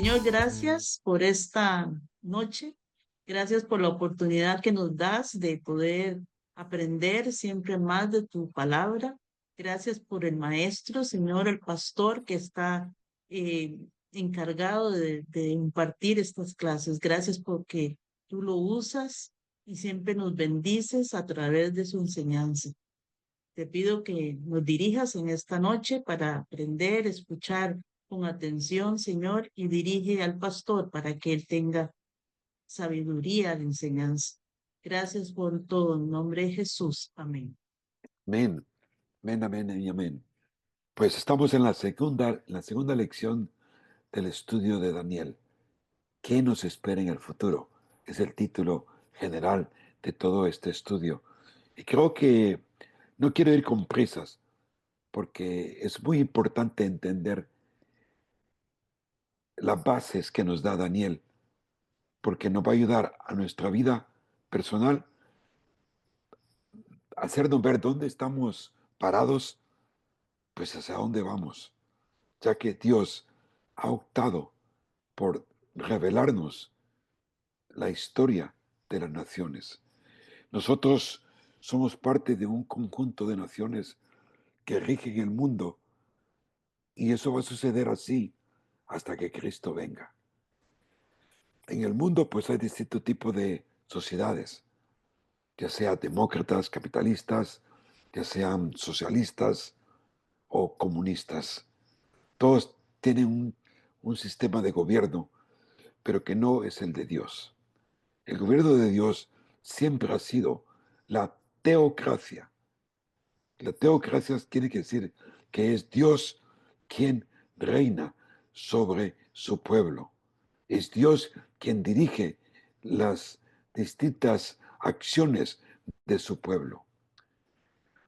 Señor, gracias por esta noche. Gracias por la oportunidad que nos das de poder aprender siempre más de tu palabra. Gracias por el maestro, Señor, el pastor que está eh, encargado de impartir estas clases. Gracias porque tú lo usas y siempre nos bendices a través de su enseñanza. Te pido que nos dirijas en esta noche para aprender, escuchar con atención, Señor, y dirige al pastor para que él tenga sabiduría de enseñanza. Gracias por todo. En nombre de Jesús. Amén. Amén, amén, amén y amén. Pues estamos en la segunda lección del estudio de Daniel. ¿Qué nos espera en el futuro? Es el título general de todo este estudio. Y creo que no quiero ir con prisas, porque es muy importante entender las bases que nos da Daniel, porque nos va a ayudar a nuestra vida personal a hacernos ver dónde estamos parados, pues hacia dónde vamos, ya que Dios ha optado por revelarnos la historia de las naciones. Nosotros somos parte de un conjunto de naciones que rigen el mundo y eso va a suceder así hasta que Cristo venga. En el mundo pues hay distintos tipos de sociedades, ya sean demócratas, capitalistas, ya sean socialistas o comunistas. Todos tienen un sistema de gobierno, pero que no es el de Dios. El gobierno de Dios siempre ha sido la teocracia. La teocracia quiere decir que es Dios quien reina sobre su pueblo. Es Dios quien dirige las distintas acciones de su pueblo.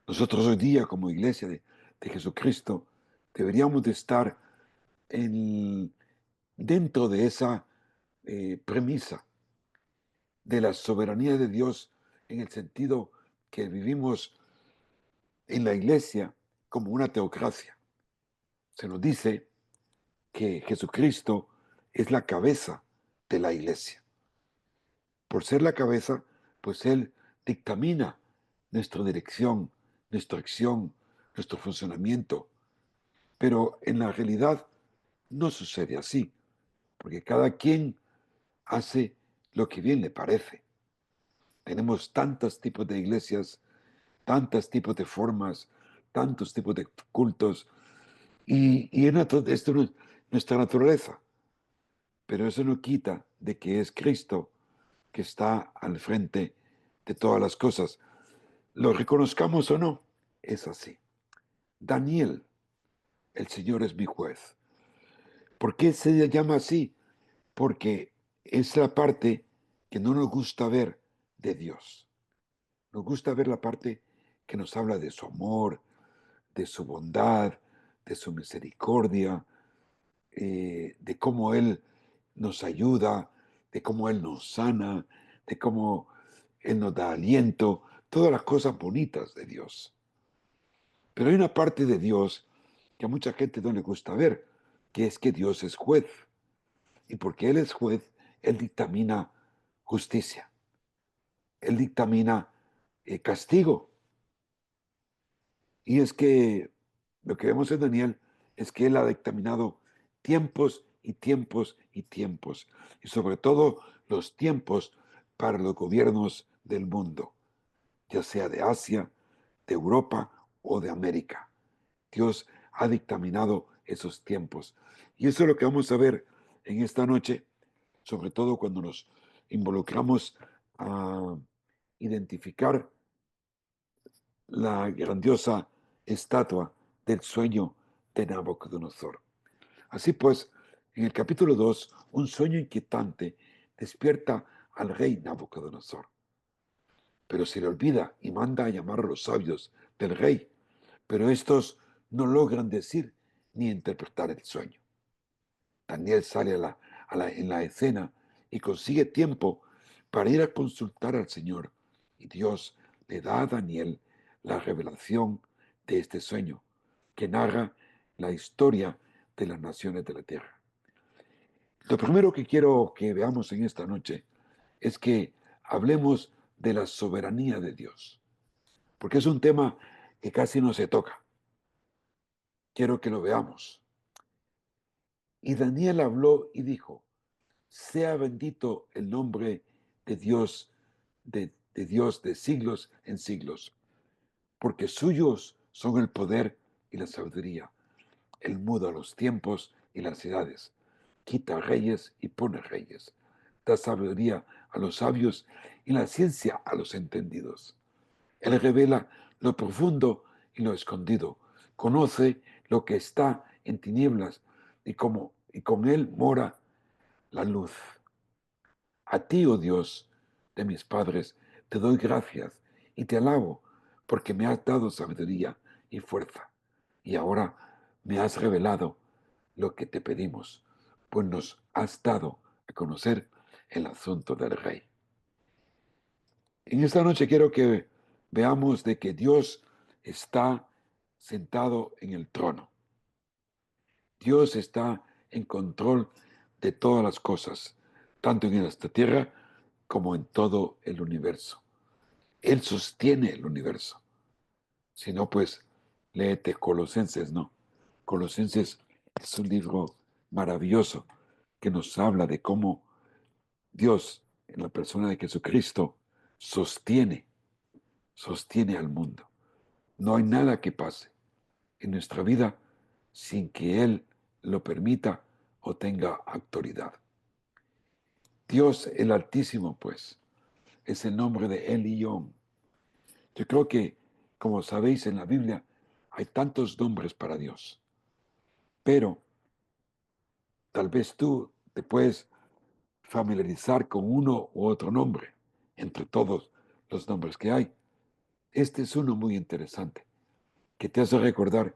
Nosotros hoy día, como iglesia de Jesucristo, deberíamos de estar en, dentro de esa premisa de la soberanía de Dios en el sentido que vivimos en la iglesia como una teocracia. Se nos dice que Jesucristo es la cabeza de la iglesia. Por ser la cabeza, pues Él dictamina nuestra dirección, nuestra acción, nuestro funcionamiento. Pero en la realidad no sucede así, porque cada quien hace lo que bien le parece. Tenemos tantos tipos de iglesias, tantos tipos de formas, tantos tipos de cultos, y esto no es nuestra naturaleza, pero eso no quita de que es Cristo que está al frente de todas las cosas. Lo reconozcamos o no, es así. Daniel, el Señor es mi juez. ¿Por qué se llama así? Porque es la parte que no nos gusta ver de Dios. Nos gusta ver la parte que nos habla de su amor, de su bondad, de su misericordia, de cómo Él nos ayuda, de cómo Él nos sana, de cómo Él nos da aliento, todas las cosas bonitas de Dios. Pero hay una parte de Dios que a mucha gente no le gusta ver, que es que Dios es juez. Y porque Él es juez, Él dictamina justicia, Él dictamina castigo. Y es que lo que vemos en Daniel es que Él ha dictaminado tiempos y tiempos y tiempos. Y sobre todo los tiempos para los gobiernos del mundo, ya sea de Asia, de Europa o de América. Dios ha dictaminado esos tiempos. Y eso es lo que vamos a ver en esta noche, sobre todo cuando nos involucramos a identificar la grandiosa estatua del sueño de Nabucodonosor. Así pues, en el capítulo 2, un sueño inquietante despierta al rey Nabucodonosor, pero se le olvida y manda a llamar a los sabios del rey, pero estos no logran decir ni interpretar el sueño. Daniel sale en la escena y consigue tiempo para ir a consultar al Señor. Y Dios le da a Daniel la revelación de este sueño, que narra la historia de las naciones de la tierra. Lo primero que quiero que veamos en esta noche es que hablemos de la soberanía de Dios, porque es un tema que casi no se toca. Quiero que lo veamos. Y Daniel habló y dijo, sea bendito el nombre de Dios, de Dios de siglos en siglos, porque suyos son el poder y la sabiduría. Él muda los tiempos y las edades, quita reyes y pone reyes, da sabiduría a los sabios y la ciencia a los entendidos. Él revela lo profundo y lo escondido, conoce lo que está en tinieblas y con él mora la luz. A ti, oh Dios de mis padres, te doy gracias y te alabo porque me has dado sabiduría y fuerza. Y ahora me has revelado lo que te pedimos, pues nos has dado a conocer el asunto del rey. En esta noche quiero que veamos de que Dios está sentado en el trono. Dios está en control de todas las cosas, tanto en esta tierra como en todo el universo. Él sostiene el universo. Si no, pues léete Colosenses, ¿no? Colosenses es un libro maravilloso que nos habla de cómo Dios, en la persona de Jesucristo, sostiene, sostiene al mundo. No hay nada que pase en nuestra vida sin que Él lo permita o tenga autoridad. Dios el Altísimo, pues, es el nombre de Elión. Yo creo que, como sabéis en la Biblia, hay tantos nombres para Dios, pero tal vez tú te puedes familiarizar con uno u otro nombre entre todos los nombres que hay. Este es uno muy interesante, que te hace recordar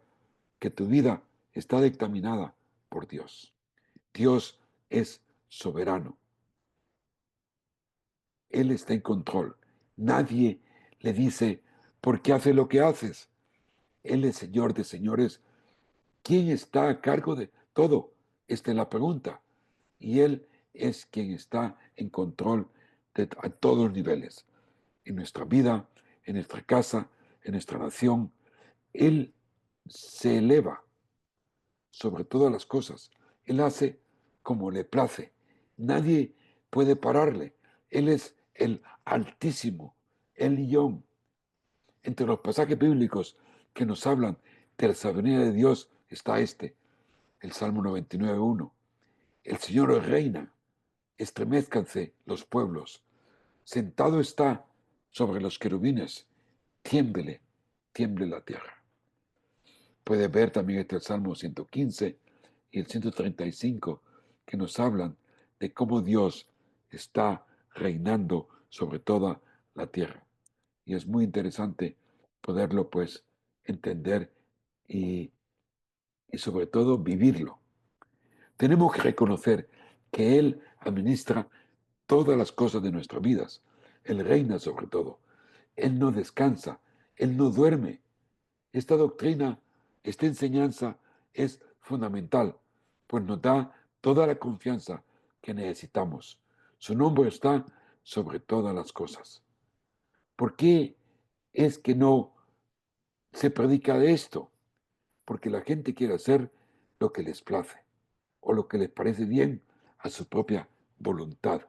que tu vida está dictaminada por Dios. Dios es soberano. Él está en control. Nadie le dice, ¿por qué hace lo que haces? Él es Señor de señores. ¿Quién está a cargo de todo? Esta es la pregunta. Y Él es quien está en control a todos los niveles. En nuestra vida, en nuestra casa, en nuestra nación. Él se eleva sobre todas las cosas. Él hace como le place. Nadie puede pararle. Él es el Altísimo, el Guión. Entre los pasajes bíblicos que nos hablan de la soberanía de Dios está este, el Salmo 99:1. El Señor reina, estremezcanse los pueblos. Sentado está sobre los querubines, tiémblele, tiemble la tierra. Puede ver también este Salmo 115 y el 135 que nos hablan de cómo Dios está reinando sobre toda la tierra. Y es muy interesante poderlo pues entender y, y sobre todo vivirlo. Tenemos que reconocer que Él administra todas las cosas de nuestras vidas. Él reina sobre todo. Él no descansa, Él no duerme. Esta doctrina, esta enseñanza es fundamental, pues nos da toda la confianza que necesitamos. Su nombre está sobre todas las cosas. ¿Por qué es que no se predica de esto? Porque la gente quiere hacer lo que les place o lo que les parece bien a su propia voluntad.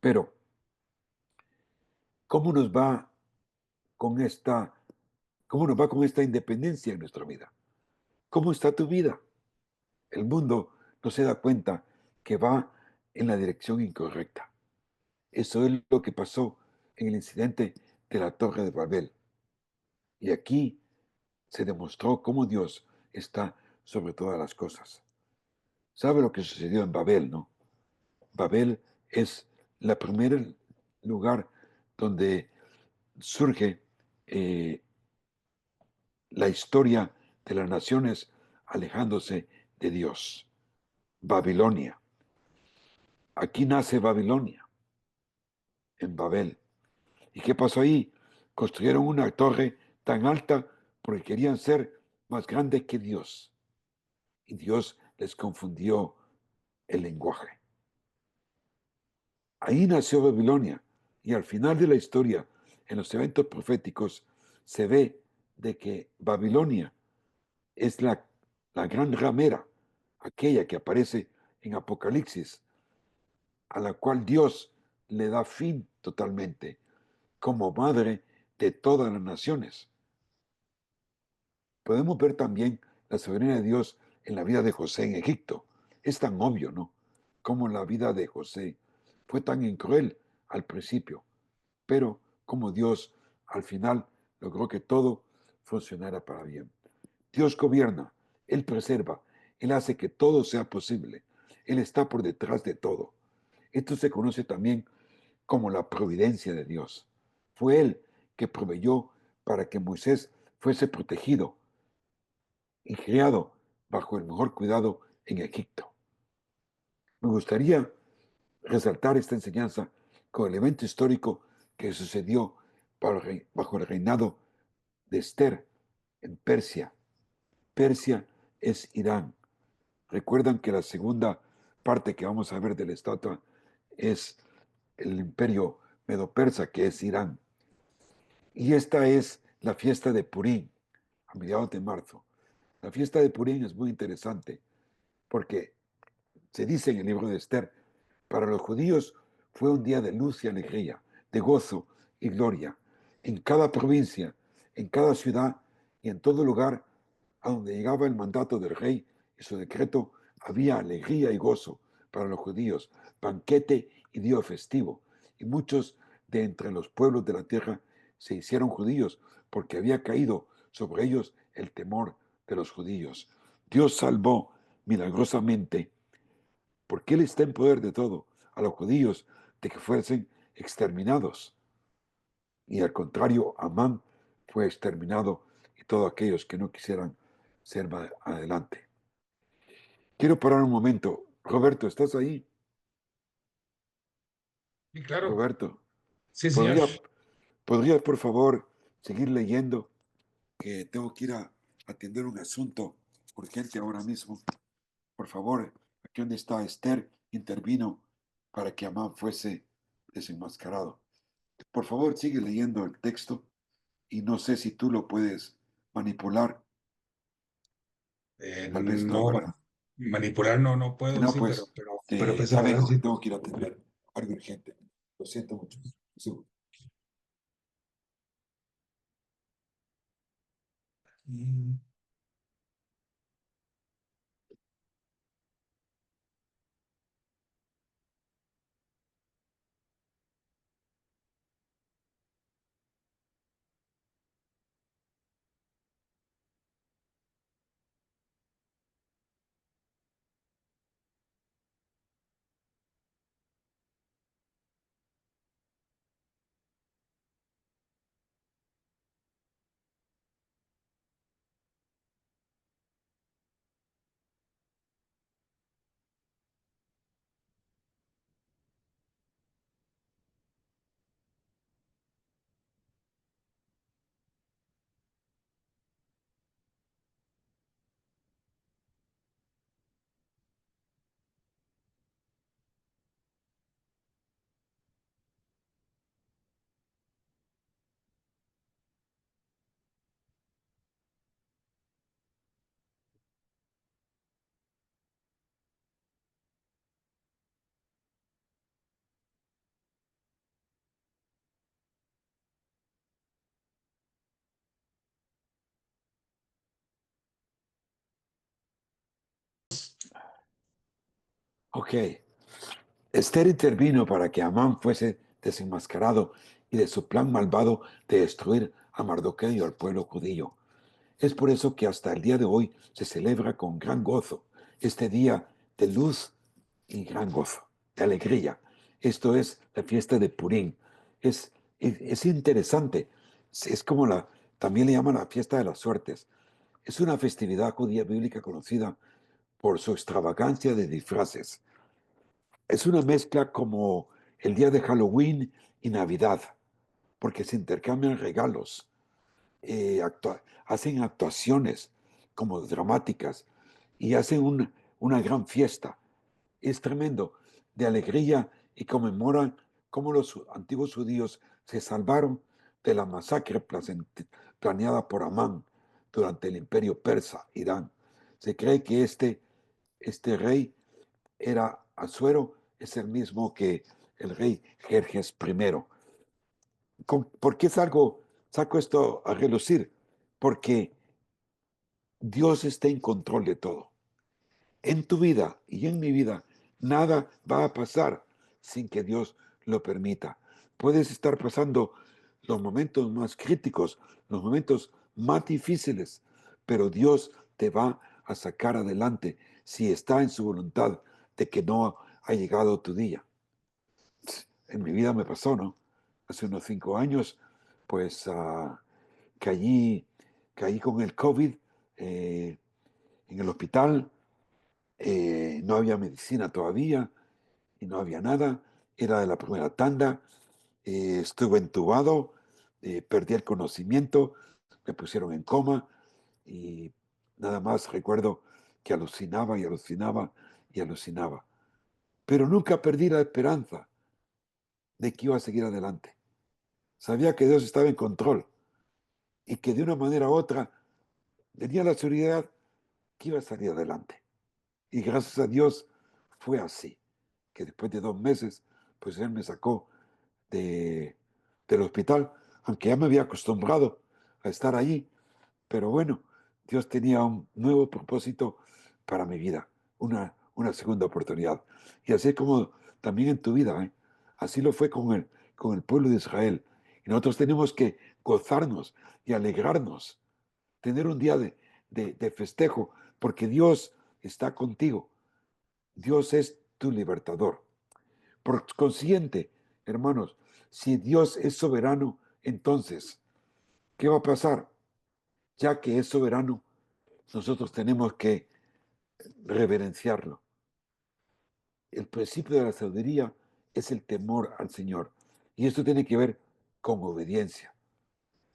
Pero, ¿cómo nos va con esta, cómo nos va con esta independencia en nuestra vida? ¿Cómo está tu vida? El mundo no se da cuenta que va en la dirección incorrecta. Eso es lo que pasó en el incidente de la Torre de Babel. Y aquí se demostró cómo Dios está sobre todas las cosas. ¿Sabe lo que sucedió en Babel, no? Babel es el primer lugar donde surge la historia de las naciones alejándose de Dios. Babilonia. Aquí nace Babilonia, en Babel. ¿Y qué pasó ahí? Construyeron una torre tan alta porque querían ser más grandes que Dios. Y Dios les confundió el lenguaje. Ahí nació Babilonia y al final de la historia, en los eventos proféticos, se ve de que Babilonia es la gran ramera, aquella que aparece en Apocalipsis, a la cual Dios le da fin totalmente, como madre de todas las naciones. Podemos ver también la soberanía de Dios en la vida de José en Egipto. Es tan obvio, ¿no? Como la vida de José fue tan cruel al principio, pero como Dios al final logró que todo funcionara para bien. Dios gobierna, Él preserva, Él hace que todo sea posible. Él está por detrás de todo. Esto se conoce también como la providencia de Dios. Fue Él que proveyó para que Moisés fuese protegido y criado bajo el mejor cuidado en Egipto. Me gustaría resaltar esta enseñanza con el evento histórico que sucedió bajo el reinado de Esther en Persia. Persia es Irán. Recuerdan que la segunda parte que vamos a ver de la estatua es el imperio medo-persa, que es Irán. Y esta es la fiesta de Purim, a mediados de marzo. La fiesta de Purim es muy interesante porque se dice en el libro de Esther, para los judíos fue un día de luz y alegría, de gozo y gloria. En cada provincia, en cada ciudad y en todo lugar a donde llegaba el mandato del rey y su decreto, había alegría y gozo para los judíos, banquete y día festivo. Y muchos de entre los pueblos de la tierra se hicieron judíos porque había caído sobre ellos el temor de los judíos. Dios salvó milagrosamente, porque Él está en poder de todo, a los judíos de que fuesen exterminados. Y al contrario, Amán fue exterminado y todos aquellos que no quisieran ser más adelante. Quiero parar un momento. Roberto, ¿estás ahí? Sí, claro. Roberto, Sí, señor. ¿podría, ¿podrías por favor seguir leyendo? Que tengo que ir a atender un asunto urgente ahora mismo. Por favor, aquí donde está Esther, intervino para que Amán fuese desenmascarado. Por favor, sigue leyendo el texto y no sé si tú lo puedes manipular, tal vez no, No, ¿verdad? manipular no Si puedo, no, sí, pues pero pues ya a ver vengo, si. tengo que ir a atender algo urgente. Lo siento mucho. Sí. Mm, Ok. Esther intervino para que Amán fuese desenmascarado y de su plan malvado de destruir a Mardoqueo y al pueblo judío. Es por eso que hasta el día de hoy se celebra con gran gozo este día de luz y gran gozo, de alegría. Esto es la fiesta de Purim. Es interesante. Es como también le llaman la fiesta de las suertes. Es una festividad judía bíblica conocida por su extravagancia de disfraces. Es una mezcla como el día de Halloween y Navidad, porque se intercambian regalos, hacen actuaciones como dramáticas y hacen una gran fiesta. es tremendo, de alegría, y conmemoran cómo los antiguos judíos se salvaron de la masacre planeada por Amán durante el imperio persa, Irán. Se cree que este rey era Asuero, es el mismo que el rey Jerjes I. ¿Por qué saco esto a relucir? Porque Dios está en control de todo. En tu vida y en mi vida, nada va a pasar sin que Dios lo permita. Puedes estar pasando los momentos más críticos, los momentos más difíciles, pero Dios te va a sacar adelante si está en su voluntad de que no ha llegado tu día. En mi vida me pasó, ¿no? Hace unos 5 años, pues caí, caí con el COVID en el hospital. No había medicina todavía y no había nada. Era de la primera tanda. Estuve entubado, perdí el conocimiento, me pusieron en coma y nada más recuerdo que alucinaba y alucinaba y alucinaba. Pero nunca perdí la esperanza de que iba a seguir adelante. Sabía que Dios estaba en control y que de una manera u otra tenía la seguridad que iba a salir adelante. Y gracias a Dios fue así, que después de 2 meses, pues Él me sacó de, del hospital, aunque ya me había acostumbrado a estar allí. Pero bueno, Dios tenía un nuevo propósito para mi vida, una segunda oportunidad. Y así como también en tu vida, ¿eh? Así lo fue con el pueblo de Israel. Y nosotros tenemos que gozarnos y alegrarnos, tener un día de festejo, porque Dios está contigo. Dios es tu libertador. Por consiguiente, hermanos, si Dios es soberano, entonces, ¿qué va a pasar? Ya que es soberano, nosotros tenemos que reverenciarlo. El principio de la sabiduría es el temor al Señor. Y esto tiene que ver con obediencia.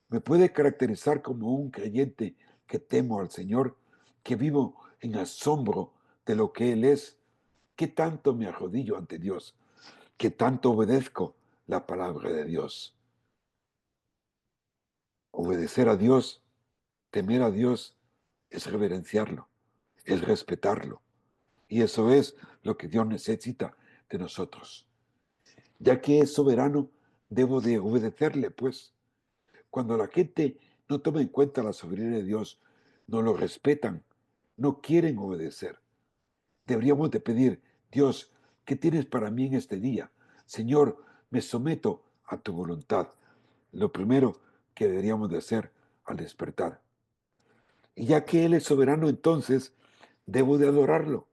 Me puede caracterizar como un creyente que temo al Señor, que vivo en asombro de lo que Él es, que tanto me arrodillo ante Dios, que tanto obedezco la palabra de Dios. Obedecer a Dios, temer a Dios, es reverenciarlo, es respetarlo. Y eso es lo que Dios necesita de nosotros. Ya que es soberano, debo de obedecerle, pues. Cuando la gente no toma en cuenta la soberanía de Dios, no lo respetan, no quieren obedecer. Deberíamos de pedir, Dios, ¿qué tienes para mí en este día? Señor, me someto a tu voluntad. Lo primero que deberíamos de hacer al despertar. Y ya que Él es soberano, entonces debo de adorarlo.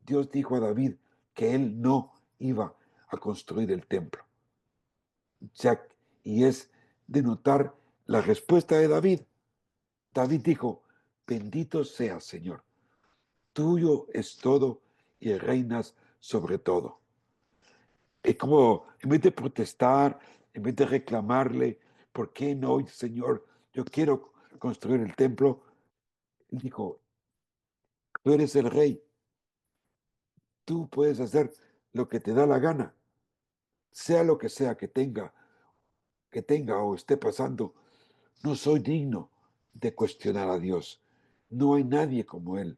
Dios dijo a David que Él no iba a construir el templo. Ya, y es de notar la respuesta de David. David dijo, bendito seas, Señor. Tuyo es todo y reinas sobre todo. Es como, en vez de protestar, en vez de reclamarle, ¿por qué no, Señor? Yo quiero construir el templo. Él dijo, tú eres el rey, tú puedes hacer lo que te da la gana, sea lo que sea que tenga o esté pasando. No soy digno de cuestionar a Dios. No hay nadie como Él.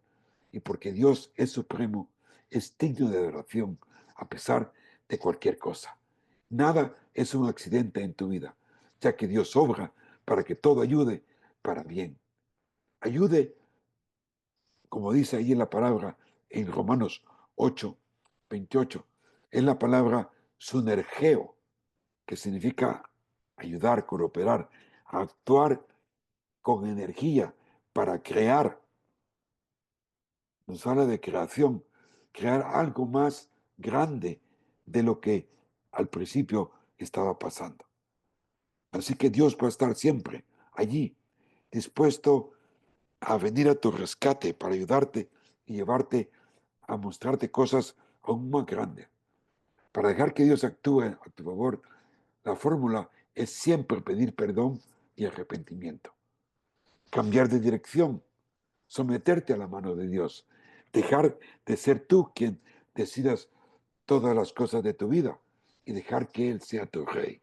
Y porque Dios es supremo, es digno de adoración a pesar de cualquier cosa. Nada es un accidente en tu vida, ya que Dios obra para que todo ayude para bien. Ayude, como dice ahí en la palabra en Romanos 8:28, es la palabra sunergeo, que significa ayudar, cooperar, actuar con energía para crear. Nos habla de creación, crear algo más grande de lo que al principio estaba pasando. Así que Dios va a estar siempre allí, dispuesto a venir a tu rescate para ayudarte y llevarte a mostrarte cosas aún más grandes. Para dejar que Dios actúe a tu favor, la fórmula es siempre pedir perdón y arrepentimiento. Cambiar de dirección, someterte a la mano de Dios, dejar de ser tú quien decidas todas las cosas de tu vida y dejar que Él sea tu rey.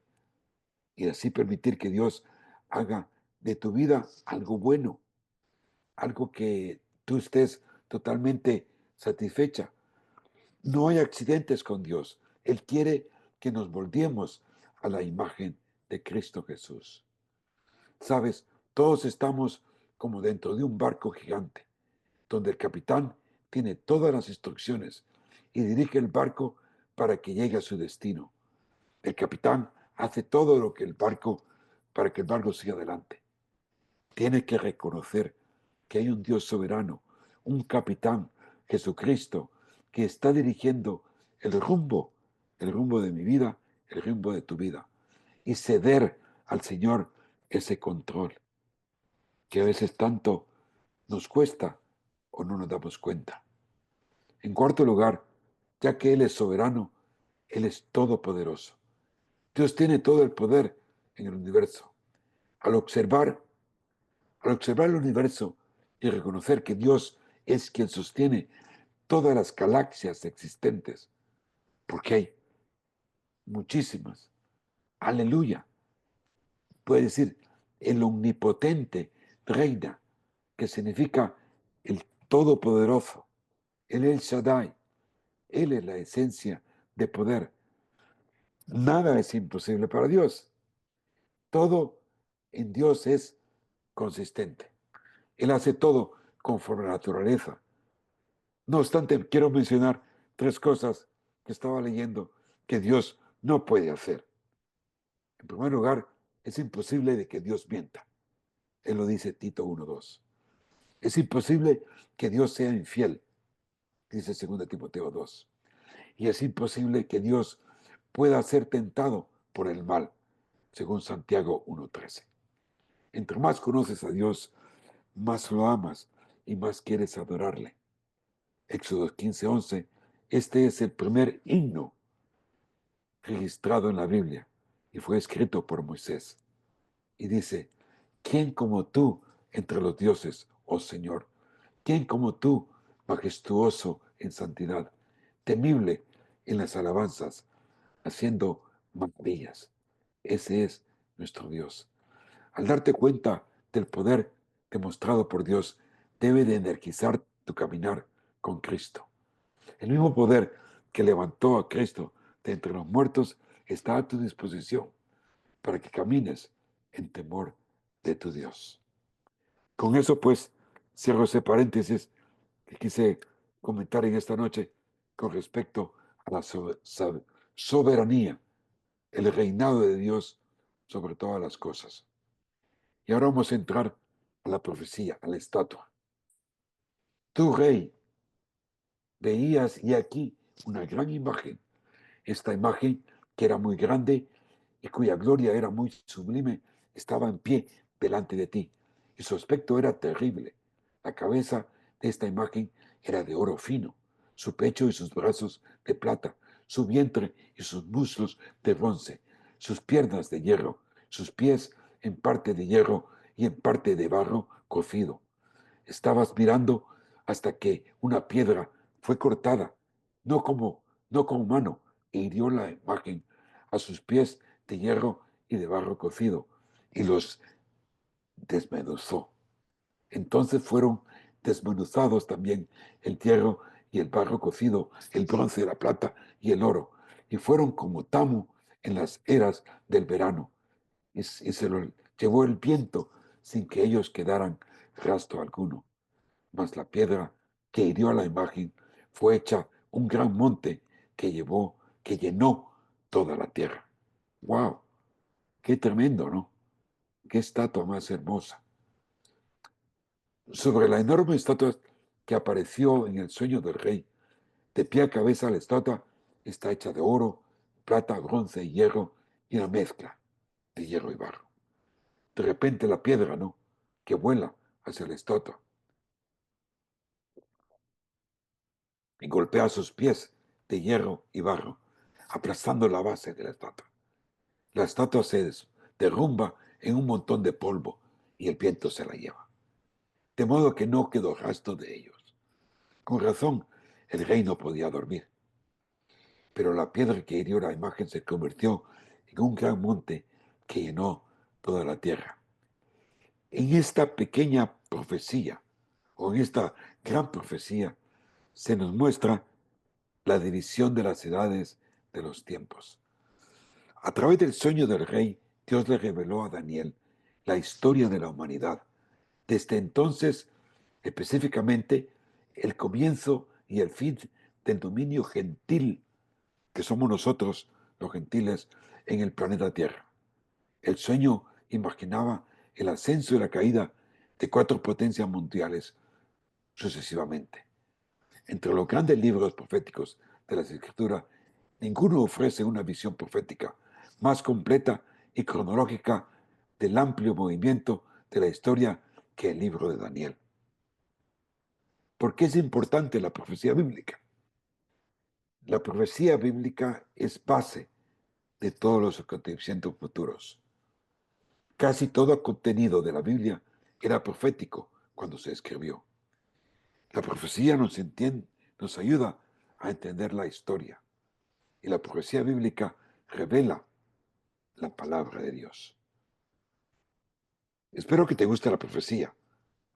Y así permitir que Dios haga de tu vida algo bueno, algo que tú estés totalmente satisfecha. No hay accidentes con Dios. Él quiere que nos volvamos a la imagen de Cristo Jesús. Sabes, todos estamos como dentro de un barco gigante, donde el capitán tiene todas las instrucciones y dirige el barco para que llegue a su destino. El capitán hace todo lo que el barco para que el barco siga adelante. Tiene que reconocer que hay un Dios soberano, un capitán, Jesucristo, que está dirigiendo el rumbo de mi vida, el rumbo de tu vida, y ceder al Señor ese control, que a veces tanto nos cuesta o no nos damos cuenta. En cuarto lugar, ya que Él es soberano, Él es todopoderoso. Dios tiene todo el poder en el universo. Al observar el universo y reconocer que Dios es quien sostiene todas las galaxias existentes, porque hay muchísimas. Aleluya. Puede decir, el omnipotente reina, que significa el todopoderoso, el Shaddai. Él es la esencia de poder. Nada es imposible para Dios. Todo en Dios es consistente. Él hace todo conforme a la naturaleza. No obstante, quiero mencionar 3 cosas que estaba leyendo que Dios no puede hacer. En primer lugar, es imposible de que Dios mienta. Él lo dice Tito 1:2. Es imposible que Dios sea infiel, dice 2 Timoteo 2. Y es imposible que Dios pueda ser tentado por el mal, según Santiago 1:13. Entre más conoces a Dios, más lo amas y más quieres adorarle. Éxodo 15:11, este es el primer himno registrado en la Biblia y fue escrito por Moisés. Y dice, ¿quién como tú entre los dioses, oh Señor? ¿Quién como tú, majestuoso en santidad, temible en las alabanzas, haciendo maravillas? Ese es nuestro Dios. Al darte cuenta del poder demostrado por Dios, debe de energizar tu caminar con Cristo. El mismo poder que levantó a Cristo de entre los muertos está a tu disposición para que camines en temor de tu Dios. Con eso, pues, cierro ese paréntesis que quise comentar en esta noche con respecto a la soberanía, el reinado de Dios sobre todas las cosas. Y ahora vamos a entrar a la profecía, a la estatua. Tu rey, veías y aquí una gran imagen. Esta imagen, que era muy grande y cuya gloria era muy sublime, estaba en pie delante de ti. Y su aspecto era terrible. La cabeza de esta imagen era de oro fino, su pecho y sus brazos de plata, su vientre y sus muslos de bronce, sus piernas de hierro, sus pies en parte de hierro y en parte de barro cocido. Estabas mirando hasta que una piedra fue cortada, no como, no con mano, e hirió la imagen a sus pies de hierro y de barro cocido, y los desmenuzó. Entonces fueron desmenuzados también el hierro y el barro cocido, el bronce, la plata y el oro, y fueron como tamo en las eras del verano, y se lo llevó el viento sin que ellos quedaran rastro alguno. Mas la piedra que hirió a la imagen fue hecha un gran monte que llenó toda la tierra. ¡Wow! ¡Qué tremendo!, ¿no? ¡Qué estatua más hermosa! Sobre la enorme estatua que apareció en el sueño del rey, de pie a cabeza la estatua está hecha de oro, plata, bronce y hierro y una mezcla de hierro y barro. De repente la piedra, ¿no?, que vuela hacia la estatua y golpea sus pies de hierro y barro, aplastando la base de la estatua. La estatua se derrumba en un montón de polvo y el viento se la lleva. De modo que no quedó rastro de ellos. Con razón, el rey no podía dormir. pero la piedra que hirió la imagen se convirtió en un gran monte que llenó toda la tierra. En esta pequeña profecía, o en esta gran profecía, se nos muestra la división de las edades de los tiempos. A través del sueño del rey, Dios le reveló a Daniel la historia de la humanidad. Desde entonces, específicamente, el comienzo y el fin del dominio gentil que somos nosotros, los gentiles, en el planeta Tierra. El sueño imaginaba el ascenso y la caída de 4 potencias mundiales sucesivamente. Entre los grandes libros proféticos de las Escrituras, ninguno ofrece una visión profética más completa y cronológica del amplio movimiento de la historia que el libro de Daniel. ¿Por qué es importante la profecía bíblica? La profecía bíblica es base de todos los acontecimientos futuros. Casi todo contenido de la Biblia era profético cuando se escribió. La profecía nos ayuda a entender la historia, y la profecía bíblica revela la palabra de Dios. Espero que te guste la profecía.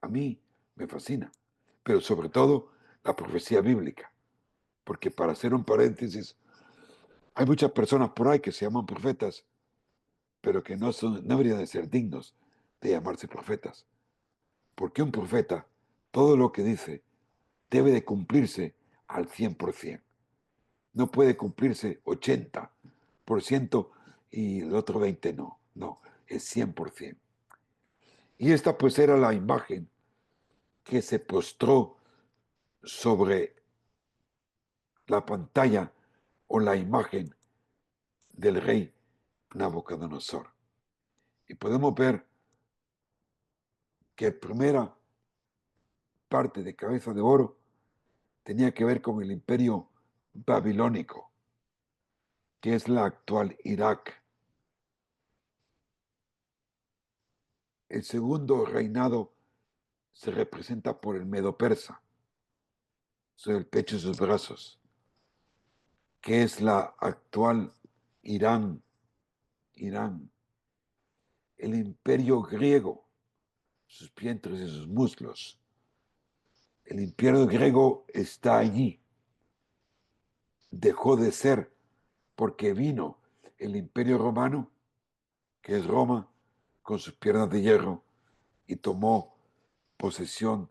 A mí me fascina, pero sobre todo la profecía bíblica, porque para hacer un paréntesis, hay muchas personas por ahí que se llaman profetas, pero que no deberían de ser dignos de llamarse profetas, porque un profeta, todo lo que dice, debe de cumplirse al 100%. No puede cumplirse 80% y el otro 20% no, es 100%. Y esta pues era la imagen que se postró sobre la pantalla o la imagen del rey Nabucodonosor. Y podemos ver que la primera parte de cabeza de oro tenía que ver con el imperio babilónico, que es la actual Irak. El segundo reinado se representa por el medo persa, sobre el pecho y sus brazos, que es la actual Irán. El imperio griego, sus vientres y sus muslos. El imperio griego está allí. Dejó de ser porque vino el imperio romano, que es Roma, con sus piernas de hierro, y tomó posesión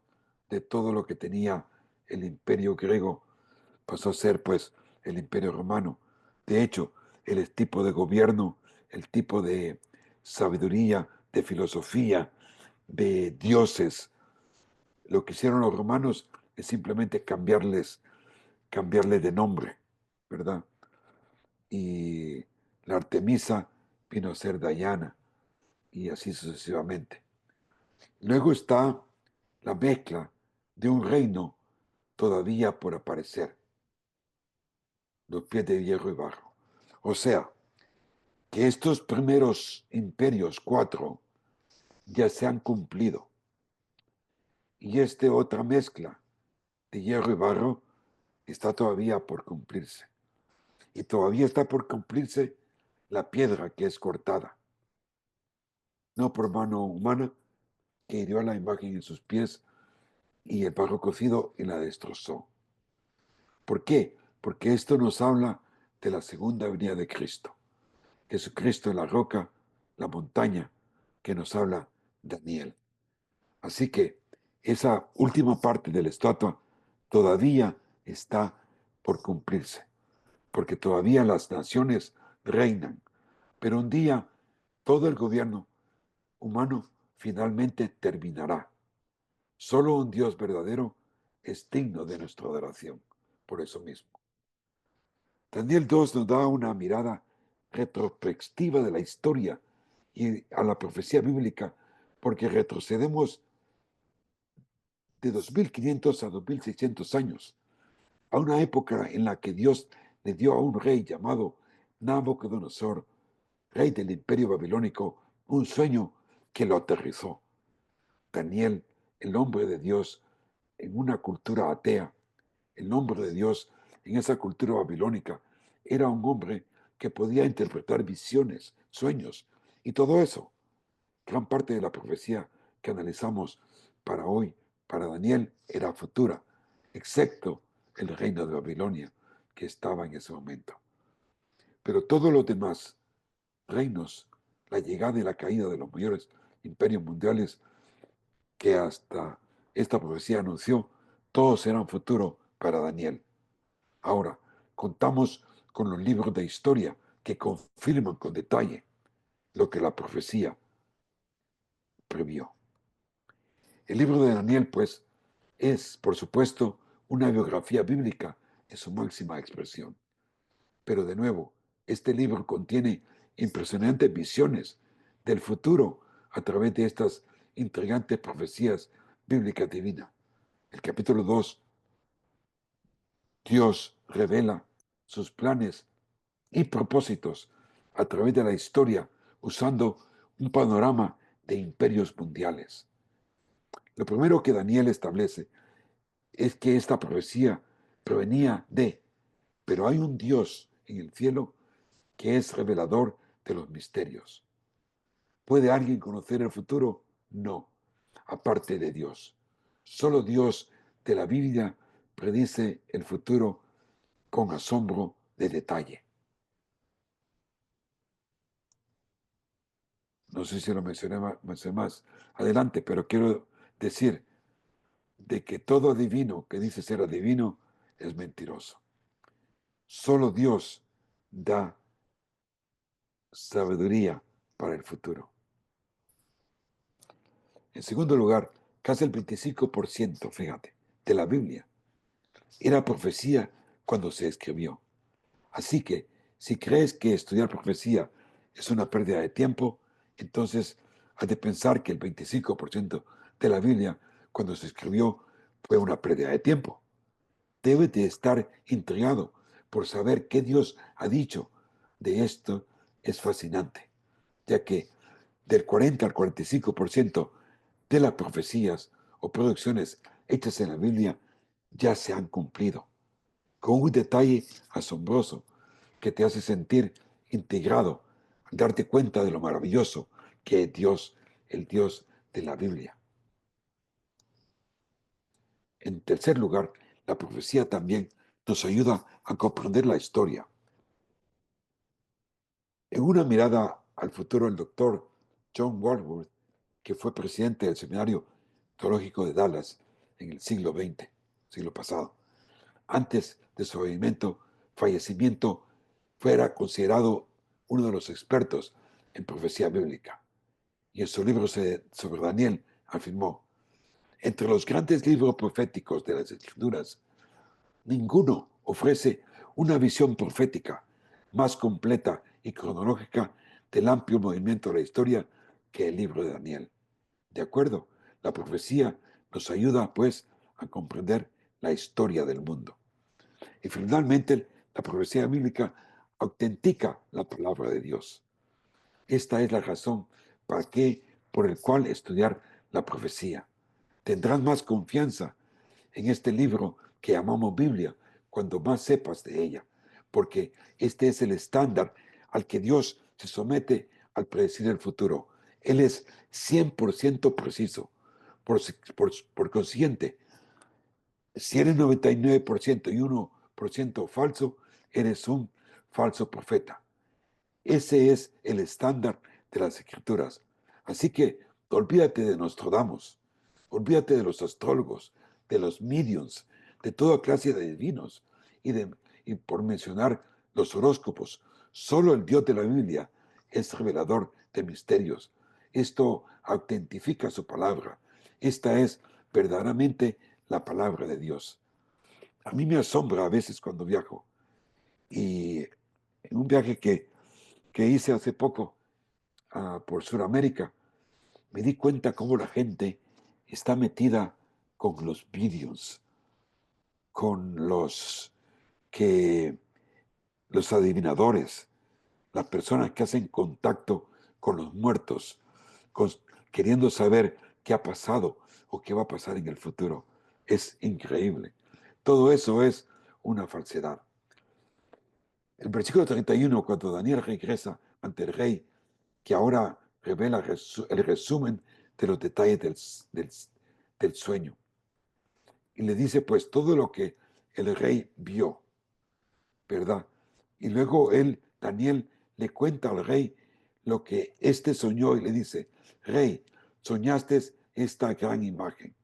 de todo lo que tenía el imperio griego. Pasó a ser pues el imperio romano. De hecho, el tipo de gobierno, el tipo de sabiduría, de filosofía, de dioses, lo que hicieron los romanos es simplemente cambiarle de nombre, ¿verdad? Y la Artemisa vino a ser Diana y así sucesivamente. Luego está la mezcla de un reino todavía por aparecer, los pies de hierro y barro. O sea, que estos primeros imperios, 4, ya se han cumplido. Y esta otra mezcla de hierro y barro está todavía por cumplirse. Y todavía está por cumplirse la piedra que es cortada, no por mano humana, que hirió la imagen en sus pies y el barro cocido y la destrozó. ¿Por qué? Porque esto nos habla de la segunda venida de Cristo. Jesucristo es la roca, la montaña que nos habla Daniel. Así que esa última parte de la estatua todavía está por cumplirse, porque todavía las naciones reinan, pero un día todo el gobierno humano finalmente terminará. Solo un Dios verdadero es digno de nuestra adoración, por eso mismo. Daniel 2 nos da una mirada retrospectiva de la historia y a la profecía bíblica, porque retrocedemos de 2500 a 2600 años, a una época en la que Dios le dio a un rey llamado Nabucodonosor, rey del imperio babilónico, un sueño que lo aterrizó. Daniel, el hombre de Dios en una cultura atea, el nombre de Dios en esa cultura babilónica, era un hombre que podía interpretar visiones, sueños y todo eso. Gran parte de la profecía que analizamos para hoy, para Daniel, era futura, excepto el reino de Babilonia, que estaba en ese momento. Pero todos los demás reinos, la llegada y la caída de los mayores imperios mundiales que hasta esta profecía anunció, todos eran futuro para Daniel. Ahora, contamos con los libros de historia que confirman con detalle lo que la profecía previó. El libro de Daniel, pues, es, por supuesto, una biografía bíblica en su máxima expresión. Pero de nuevo, este libro contiene impresionantes visiones del futuro a través de estas intrigantes profecías bíblicas divinas. El capítulo 2, Dios revela sus planes y propósitos a través de la historia usando un panorama de imperios mundiales. Lo primero que Daniel establece es que esta profecía provenía de, pero hay un Dios en el cielo que es revelador de los misterios. ¿Puede alguien conocer el futuro? No, aparte de Dios. Solo Dios de la Biblia predice el futuro con asombro de detalle. No sé si lo mencioné más adelante, pero quiero decir de que todo adivino que dice ser adivino es mentiroso. Solo Dios da sabiduría para el futuro. En segundo lugar, casi el 25%, fíjate, de la Biblia era profecía cuando se escribió. Así que, si crees que estudiar profecía es una pérdida de tiempo, entonces has de pensar que el 25% de la Biblia cuando se escribió fue una pérdida de tiempo. Debes de estar intrigado por saber qué Dios ha dicho. De esto es fascinante, ya que del 40 al 45% de las profecías o producciones hechas en la Biblia ya se han cumplido, con un detalle asombroso que te hace sentir integrado, al darte cuenta de lo maravilloso que es Dios, el Dios de la Biblia. En tercer lugar, la profecía también nos ayuda a comprender la historia. En una mirada al futuro, el doctor John Walworth, que fue presidente del Seminario Teológico de Dallas en el siglo XX, siglo pasado, antes de su fallecimiento, fuera considerado uno de los expertos en profecía bíblica. Y en su libro sobre Daniel afirmó: entre los grandes libros proféticos de las Escrituras, ninguno ofrece una visión profética más completa y cronológica del amplio movimiento de la historia que el libro de Daniel. ¿De acuerdo? La profecía nos ayuda, pues, a comprender la historia del mundo. Y finalmente, la profecía bíblica autentica la palabra de Dios. Esta es la razón por el cual estudiar la profecía. Tendrás más confianza en este libro que llamamos Biblia cuando más sepas de ella, porque este es el estándar al que Dios se somete al predecir el futuro. Él es 100% preciso. Por consiguiente, si eres 99% y 1% falso, eres un falso profeta. Ese es el estándar de las Escrituras. Así que olvídate de Nostradamus, olvídate de los astrólogos, de los mediums, de toda clase de divinos y por mencionar los horóscopos. Solo el Dios de la Biblia es revelador de misterios. Esto autentifica su palabra. Esta es verdaderamente la palabra de Dios. A mí me asombra a veces cuando viajo. Y en un viaje que hice hace poco por Sudamérica, me di cuenta cómo la gente está metida con los vídeos, con los adivinadores, las personas que hacen contacto con los muertos, con- queriendo saber qué ha pasado o qué va a pasar en el futuro. Es increíble. Todo eso es una falsedad. El versículo 31, cuando Daniel regresa ante el rey, que ahora revela el resumen de los detalles del sueño. Y le dice pues todo lo que el rey vio, ¿verdad? Y luego Daniel, le cuenta al rey lo que éste soñó y le dice, rey, soñaste esta gran imagen.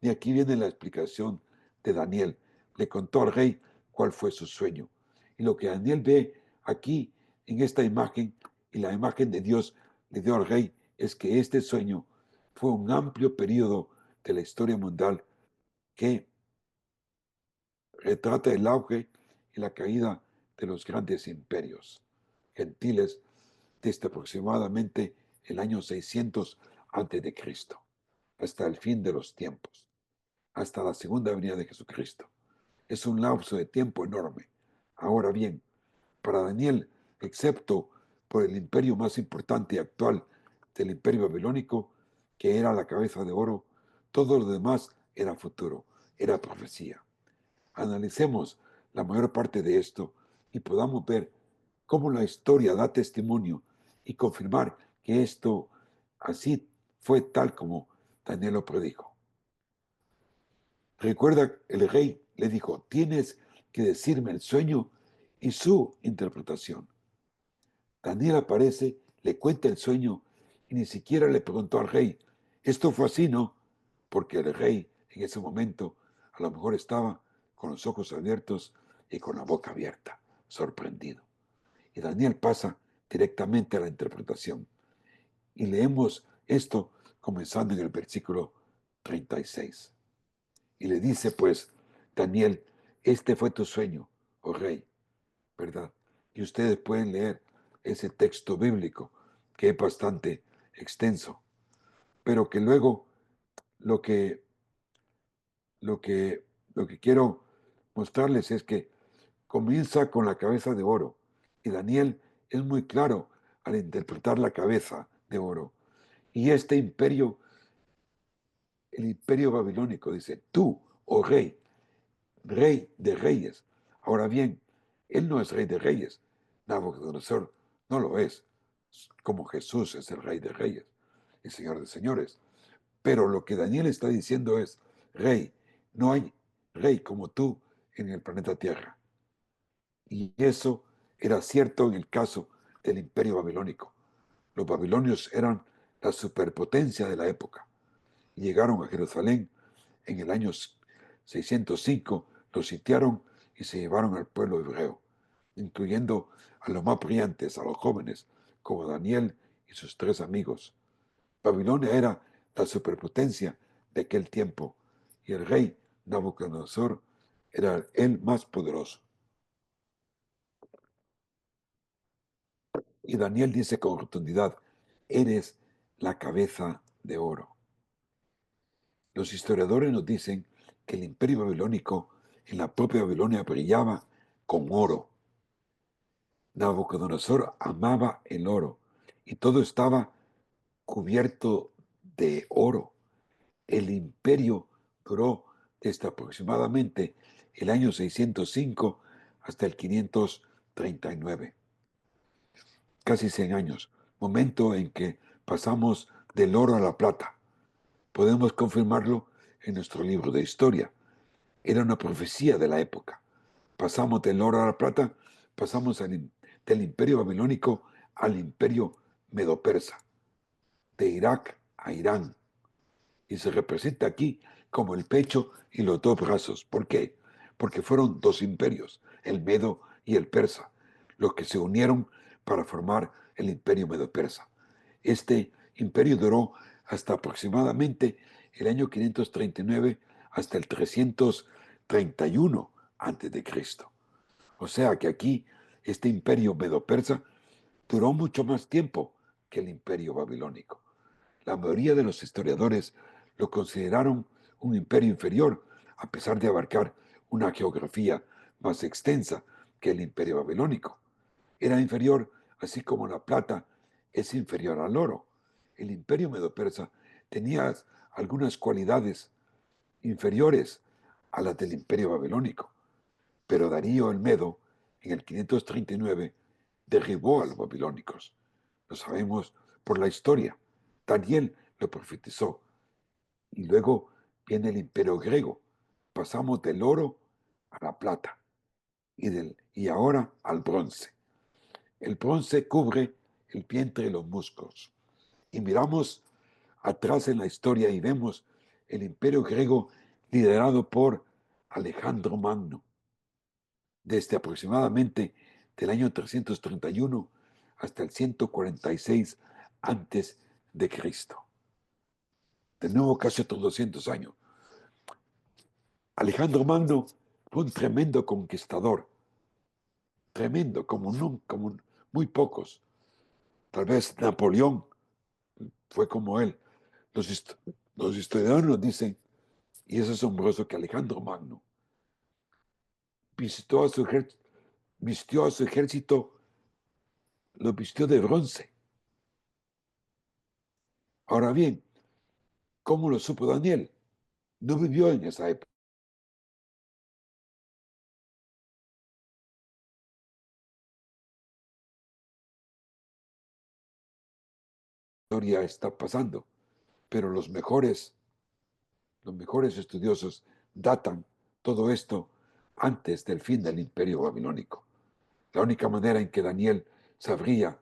Y aquí viene la explicación de Daniel. Le contó al rey cuál fue su sueño. Y lo que Daniel ve aquí en esta imagen y la imagen de Dios le dio al rey es que este sueño fue un amplio periodo de la historia mundial que retrata el auge y la caída de los grandes imperios gentiles desde aproximadamente el año 600 a.C. hasta el fin de los tiempos, hasta la segunda venida de Jesucristo. Es un lapso de tiempo enorme. Ahora bien, para Daniel, excepto por el imperio más importante y actual del imperio babilónico, que era la cabeza de oro, todo lo demás era futuro, era profecía. Analicemos la mayor parte de esto y podamos ver cómo la historia da testimonio y confirmar que esto así fue tal como Daniel lo predijo. Recuerda, el rey le dijo, tienes que decirme el sueño y su interpretación. Daniel aparece, le cuenta el sueño y ni siquiera le preguntó al rey, esto fue así, ¿no? Porque el rey en ese momento a lo mejor estaba con los ojos abiertos y con la boca abierta, sorprendido. Y Daniel pasa directamente a la interpretación. Y leemos esto comenzando en el versículo 36. Y le dice pues, Daniel, este fue tu sueño, oh rey, ¿verdad? Y ustedes pueden leer ese texto bíblico que es bastante extenso, pero que luego lo que, lo que, lo que quiero mostrarles es que comienza con la cabeza de oro y Daniel es muy claro al interpretar la cabeza de oro. Y este imperio, el imperio babilónico, dice, tú, oh rey, rey de reyes. Ahora bien, él no es rey de reyes. Nabucodonosor no lo es, como Jesús es el rey de reyes, el señor de señores. Pero lo que Daniel está diciendo es, rey, no hay rey como tú en el planeta Tierra. Y eso era cierto en el caso del imperio babilónico. Los babilonios eran la superpotencia de la época. Llegaron a Jerusalén en el año 605, lo sitiaron y se llevaron al pueblo hebreo, incluyendo a los más brillantes, a los jóvenes, como Daniel y sus 3 amigos. Babilonia era la superpotencia de aquel tiempo y el rey Nabucodonosor era el más poderoso. Y Daniel dice con rotundidad, eres la cabeza de oro. Los historiadores nos dicen que el imperio babilónico en la propia Babilonia brillaba con oro. Nabucodonosor amaba el oro y todo estaba cubierto de oro. El imperio duró desde aproximadamente el año 605 hasta el 539. Casi 100 años, momento en que pasamos del oro a la plata. Podemos confirmarlo en nuestro libro de historia. Era una profecía de la época. Pasamos del oro a la plata, pasamos del imperio babilónico al imperio medo-persa, de Irak a Irán. Y se representa aquí como el pecho y los 2 brazos. ¿Por qué? Porque fueron 2 imperios, el medo y el persa, los que se unieron para formar el imperio medo-persa. Este imperio duró hasta aproximadamente el año 539 hasta el 331 a.C. O sea que aquí este imperio medo-persa duró mucho más tiempo que el imperio babilónico. La mayoría de los historiadores lo consideraron un imperio inferior, a pesar de abarcar una geografía más extensa que el imperio babilónico. Era inferior, así como la plata es inferior al oro. El imperio medo-persa tenía algunas cualidades inferiores a las del imperio babilónico, pero Darío el Medo en el 539 derribó a los babilónicos. Lo sabemos por la historia. Daniel lo profetizó. Y luego viene el imperio griego. Pasamos del oro a la plata y ahora al bronce. El bronce cubre el vientre y los muslos. Y miramos atrás en la historia y vemos el imperio griego liderado por Alejandro Magno, desde aproximadamente del año 331 hasta el 146 antes de Cristo. De nuevo casi otros 200 años. Alejandro Magno fue un tremendo conquistador, tremendo, como muy pocos. Tal vez Napoleón fue como él. Los historiadores nos dicen, y es asombroso, que Alejandro Magno vistió a su ejército, lo vistió de bronce. Ahora bien, ¿cómo lo supo Daniel? No vivió en esa época. La historia está pasando, pero los mejores estudiosos datan todo esto antes del fin del imperio babilónico. La única manera en que Daniel sabría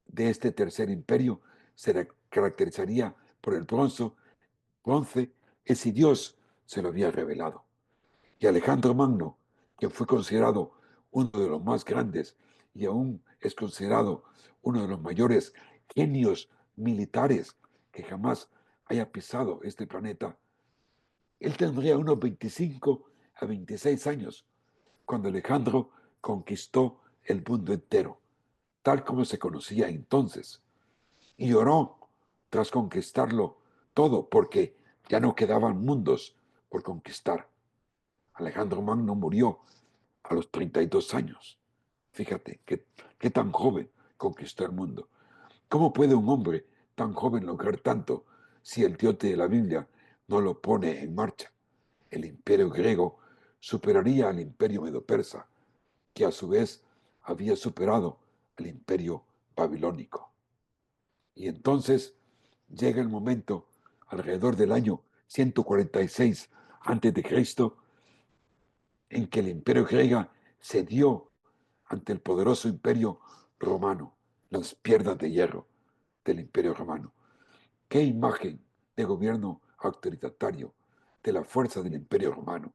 de este tercer imperio se caracterizaría por el bronce, es si Dios se lo había revelado. Y Alejandro Magno, que fue considerado uno de los más grandes y aún es considerado uno de los mayores genios militares que jamás haya pisado este planeta, él tendría unos 25 a 26 años cuando Alejandro conquistó el mundo entero, tal como se conocía entonces, y lloró tras conquistarlo todo porque ya no quedaban mundos por conquistar. Alejandro Magno murió a los 32 años. Fíjate, qué tan joven conquistó el mundo. ¿Cómo puede un hombre tan joven lograr tanto si el Dios de la Biblia no lo pone en marcha? El imperio griego superaría al imperio medo-persa, que a su vez había superado al imperio babilónico. Y entonces llega el momento, alrededor del año 146 a.C., en que el imperio griego cedió ante el poderoso imperio romano, las piernas de hierro del imperio romano. Qué imagen de gobierno autoritario de la fuerza del imperio romano.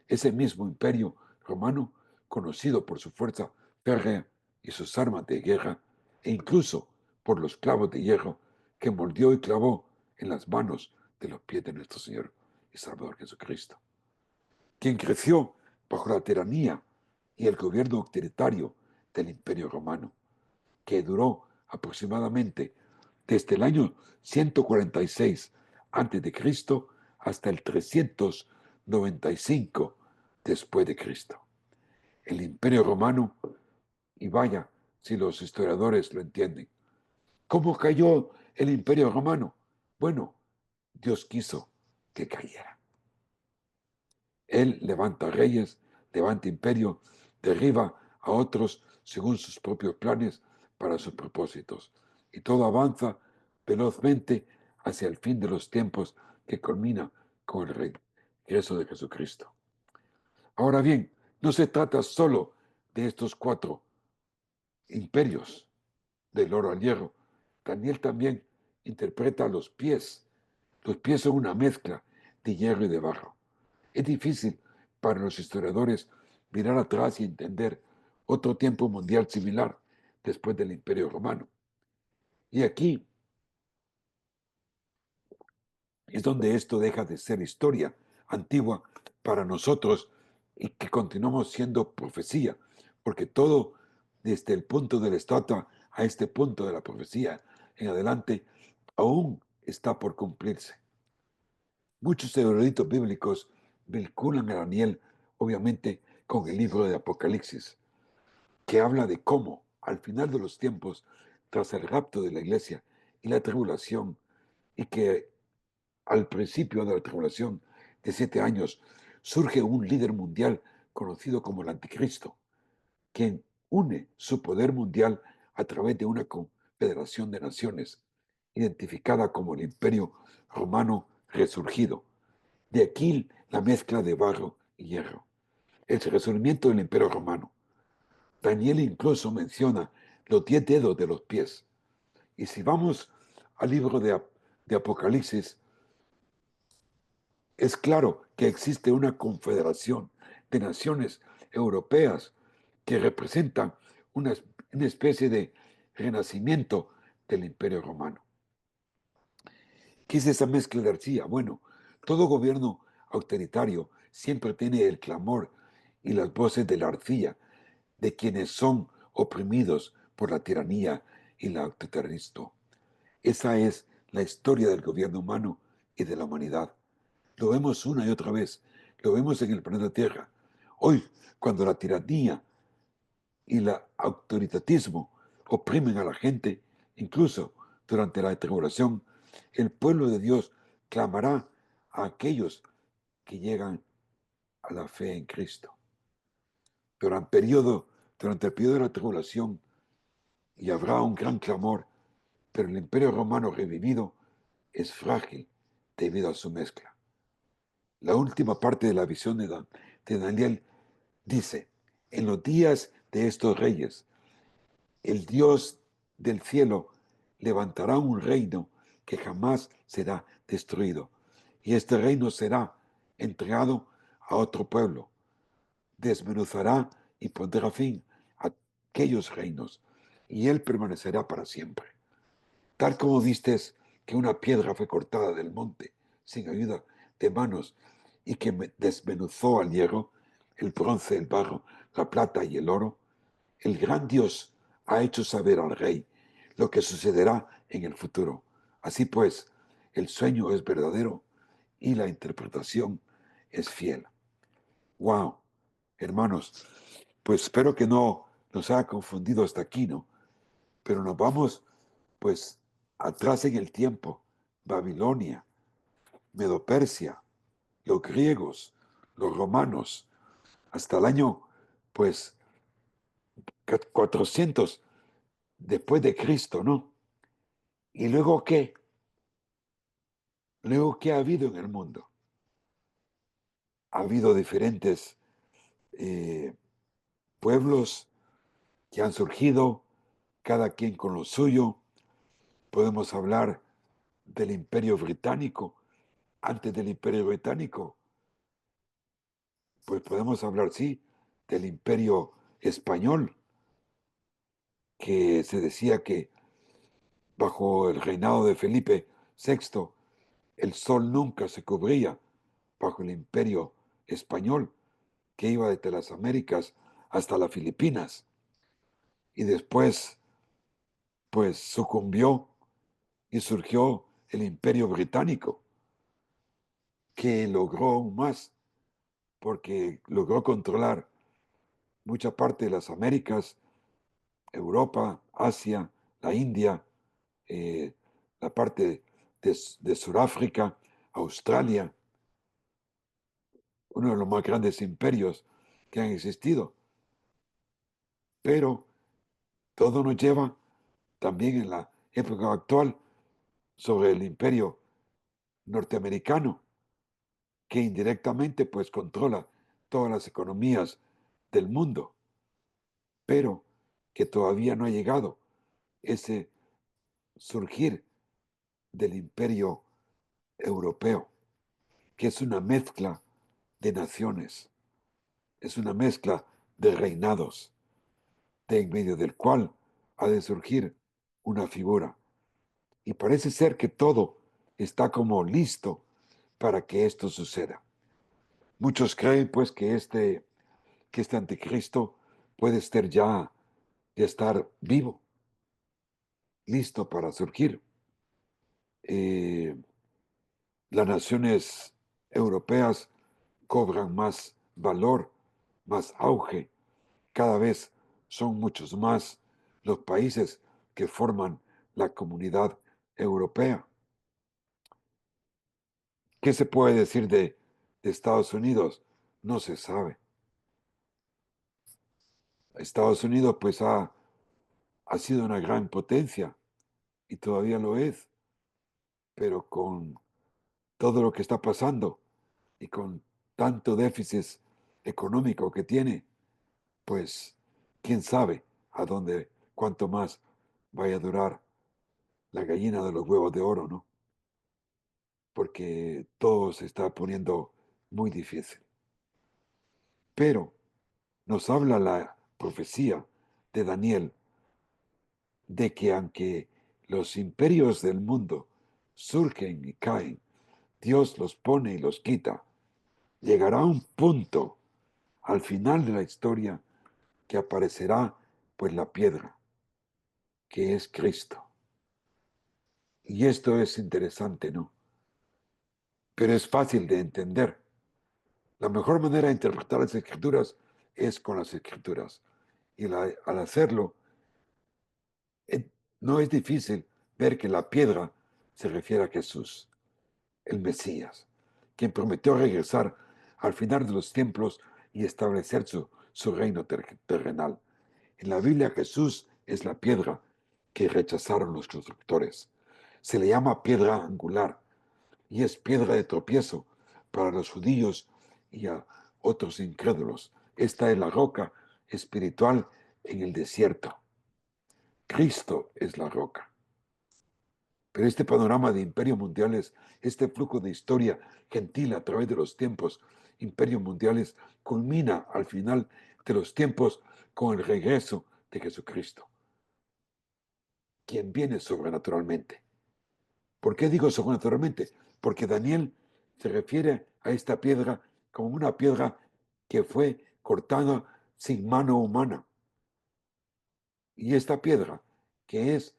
Ese mismo imperio romano, conocido por su fuerza férrea y sus armas de guerra, e incluso por los clavos de hierro que moldeó y clavó en las manos de los pies de nuestro Señor y Salvador Jesucristo, quien creció bajo la tiranía y el gobierno autoritario del imperio romano, que duró aproximadamente desde el año 146 a.C. hasta el 395 después de Cristo. El imperio romano, y vaya si los historiadores lo entienden. ¿Cómo cayó el imperio romano? Bueno, Dios quiso que cayera. Él levanta reyes, levanta imperio, derriba a otros según sus propios planes para sus propósitos. Y todo avanza velozmente hacia el fin de los tiempos que culmina con el regreso de Jesucristo. Ahora bien, no se trata solo de estos 4 imperios, del oro al hierro. Daniel también interpreta los pies. Los pies son una mezcla de hierro y de barro. Es difícil para los historiadores mirar atrás y entender otro tiempo mundial similar después del Imperio Romano. Y aquí es donde esto deja de ser historia antigua para nosotros y que continuamos siendo profecía, porque todo desde el punto de la estatua a este punto de la profecía en adelante aún está por cumplirse. Muchos eruditos bíblicos vinculan a Daniel, obviamente, con el libro de Apocalipsis, que habla de cómo, al final de los tiempos, tras el rapto de la iglesia y la tribulación, y que al principio de la tribulación de 7 años, surge un líder mundial conocido como el Anticristo, quien une su poder mundial a través de una confederación de naciones, identificada como el Imperio Romano resurgido. De aquí la mezcla de barro y hierro. El resurgimiento del Imperio Romano. Daniel incluso menciona los 10 dedos de los pies. Y si vamos al libro de Apocalipsis, es claro que existe una confederación de naciones europeas que representan una especie de renacimiento del Imperio Romano. ¿Qué es esa mezcla de arcilla? Bueno, todo gobierno autoritario siempre tiene el clamor y las voces de la arcilla de quienes son oprimidos por la tiranía y el autoritarismo. Esa es la historia del gobierno humano y de la humanidad. Lo vemos una y otra vez. Lo vemos en el planeta Tierra. Hoy, cuando la tiranía y el autoritarismo oprimen a la gente, incluso durante la tribulación, el pueblo de Dios clamará a aquellos que llegan a la fe en Cristo. Durante el periodo de la tribulación, y habrá un gran clamor, pero el imperio romano revivido es frágil debido a su mezcla. La última parte de la visión de Daniel dice, en los días de estos reyes, el Dios del cielo levantará un reino que jamás será destruido, y este reino será entregado a otro pueblo. Desmenuzará y pondrá fin a aquellos reinos, y él permanecerá para siempre. Tal como vistes que una piedra fue cortada del monte sin ayuda de manos y que desmenuzó al hierro, el bronce, el barro, la plata y el oro, el gran Dios ha hecho saber al rey lo que sucederá en el futuro. Así pues, el sueño es verdadero y la interpretación es fiel. Wow, hermanos, pues espero que no nos haya confundido hasta aquí, ¿no? Pero nos vamos, pues, atrás en el tiempo. Babilonia, Medo-Persia, los griegos, los romanos, hasta el año, pues, 400 después de Cristo, ¿no? ¿Y luego qué? Luego, ¿qué ha habido en el mundo? Ha habido diferentes pueblos que han surgido, cada quien con lo suyo. Podemos hablar del Imperio Británico. Antes del Imperio Británico, pues podemos hablar, sí, del Imperio Español, que se decía que bajo el reinado de Felipe VI, el sol nunca se cubría bajo el Imperio Español, que iba desde las Américas hasta las Filipinas. Y después, pues sucumbió y surgió el Imperio Británico, que logró aún más, porque logró controlar mucha parte de las Américas, Europa, Asia, la India, eh, la parte de Sudáfrica, Australia, uno de los más grandes imperios que han existido. Pero todo nos lleva también en la época actual sobre el imperio norteamericano, que indirectamente pues controla todas las economías del mundo, pero que todavía no ha llegado ese surgir del imperio europeo, que es una mezcla de naciones, es una mezcla de reinados, de en medio del cual ha de surgir una figura. Y parece ser que todo está como listo para que esto suceda. Muchos creen pues que este anticristo puede estar ya estar vivo, listo para surgir. Las naciones europeas cobran más valor, más auge. Cada vez son muchos más los países que forman la comunidad europea. ¿Qué se puede decir de Estados Unidos? No se sabe. Estados Unidos pues ha sido una gran potencia y todavía lo es, pero con todo lo que está pasando y con tanto déficit económico que tiene, pues quién sabe a dónde, cuánto más vaya a durar la gallina de los huevos de oro, ¿no? Porque todo se está poniendo muy difícil. Pero nos habla la profecía de Daniel de que aunque los imperios del mundo surgen y caen, Dios los pone y los quita. Llegará un punto al final de la historia que aparecerá pues la piedra, que es Cristo. Y esto es interesante, ¿no? Pero es fácil de entender. La mejor manera de interpretar las escrituras es con las escrituras. Y al hacerlo, eh, no es difícil ver que la piedra se refiere a Jesús, el Mesías, quien prometió regresar al final de los tiempos y establecer su reino terrenal. En la Biblia Jesús es la piedra que rechazaron los constructores. Se le llama piedra angular y es piedra de tropiezo para los judíos y a otros incrédulos. Esta es la roca espiritual en el desierto. Cristo es la roca. Pero este panorama de imperios mundiales, este flujo de historia gentil a través de los tiempos, imperios mundiales, culmina al final de los tiempos con el regreso de Jesucristo, quien viene sobrenaturalmente. ¿Por qué digo sobrenaturalmente? Porque Daniel se refiere a esta piedra como una piedra que fue cortada sin mano humana. Y esta piedra, que es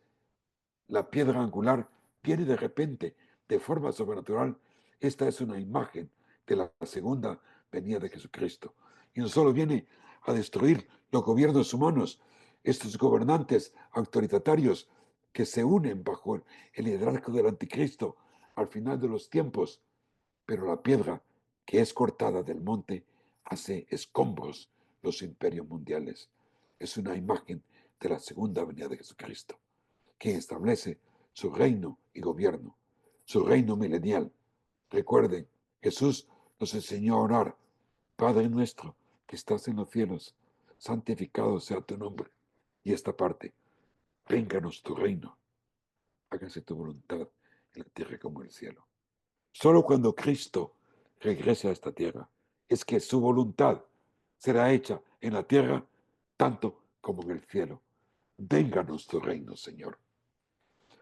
la piedra angular, viene de repente, de forma sobrenatural. Esta es una imagen de la segunda venida de Jesucristo. Y no solo viene a destruir los gobiernos humanos, estos gobernantes autoritarios que se unen bajo el liderazgo del anticristo al final de los tiempos, pero la piedra que es cortada del monte hace escombros los imperios mundiales. Es una imagen de la segunda venida de Jesucristo, quien establece su reino y gobierno, su reino milenial. Recuerden, Jesús nos enseñó a orar: Padre nuestro que estás en los cielos, santificado sea tu nombre. Y esta parte: vénganos tu reino, hágase tu voluntad en la tierra como en el cielo. Solo cuando Cristo regrese a esta tierra es que su voluntad será hecha en la tierra tanto como en el cielo. Vénganos tu reino, Señor.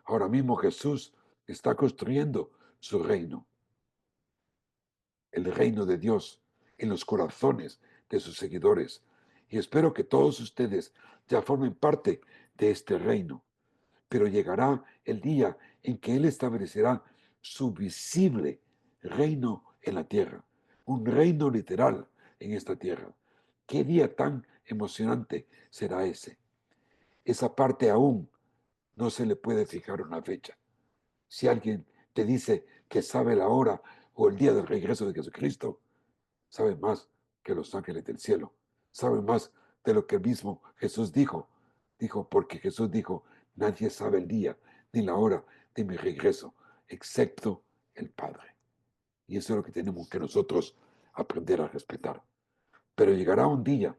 Ahora mismo Jesús está construyendo su reino, el reino de Dios, en los corazones de sus seguidores. Y espero que todos ustedes ya formen parte de este reino. Pero llegará el día en que Él establecerá su visible reino en la tierra, un reino literal en esta tierra. ¿Qué día tan emocionante será ese? Esa parte aún no se le puede fijar una fecha. Si alguien te dice que sabe la hora o el día del regreso de Jesucristo, sabe más que los ángeles del cielo, sabe más de lo que el mismo Jesús dijo. Dijo, porque Jesús dijo: nadie sabe el día ni la hora de mi regreso, excepto el Padre. Y eso es lo que tenemos que nosotros aprender a respetar. Pero llegará un día,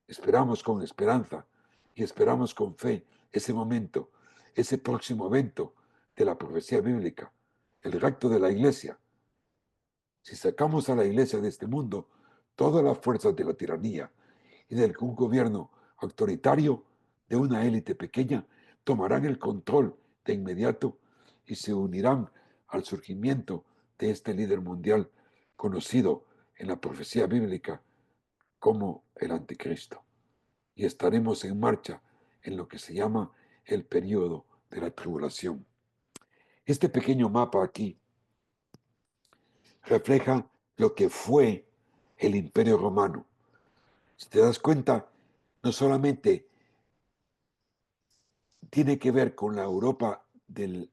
esperamos con esperanza y esperamos con fe ese momento, ese próximo evento de la profecía bíblica, el rapto de la iglesia. Si sacamos a la iglesia de este mundo, todas las fuerzas de la tiranía y de un gobierno autoritario de una élite pequeña tomarán el control de inmediato y se unirán al surgimiento de este líder mundial conocido en la profecía bíblica como el anticristo. Y estaremos en marcha en lo que se llama el periodo de la tribulación. Este pequeño mapa aquí refleja lo que fue el Imperio Romano. Si te das cuenta, no solamente tiene que ver con la Europa del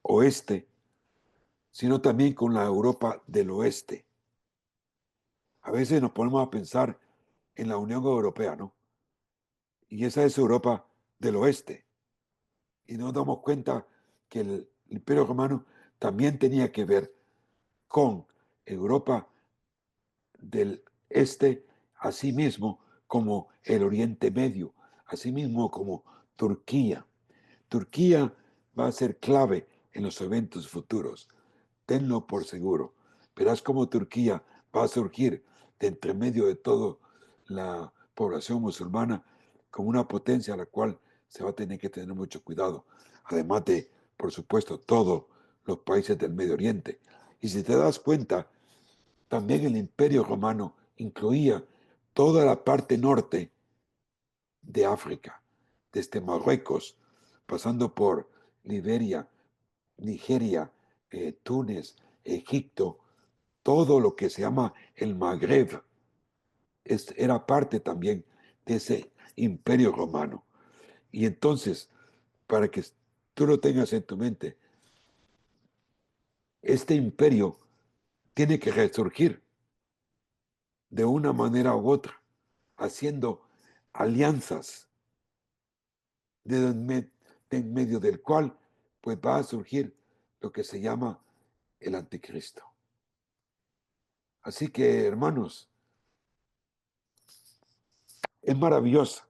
oeste, sino también con la Europa del oeste. A veces nos ponemos a pensar en la Unión Europea, ¿no? Y esa es Europa del Oeste. Y nos damos cuenta que el Imperio Romano también tenía que ver con Europa del Este, así mismo como el Oriente Medio, así mismo como Turquía. Turquía va a ser clave en los eventos futuros, tenlo por seguro. Verás cómo Turquía va a surgir de entre medio de toda la población musulmana como una potencia a la cual se va a tener que tener mucho cuidado, además de, por supuesto, todos los países del Medio Oriente. Y si te das cuenta, también el Imperio Romano incluía toda la parte norte de África, desde Marruecos, pasando por Liberia, Nigeria, Túnez, Egipto, todo lo que se llama el Magreb, era parte también de ese imperio romano. Y entonces, para que tú lo tengas en tu mente, este imperio tiene que resurgir de una manera u otra, haciendo alianzas de en medio del cual pues va a surgir lo que se llama el anticristo. Así que, hermanos, es maravillosa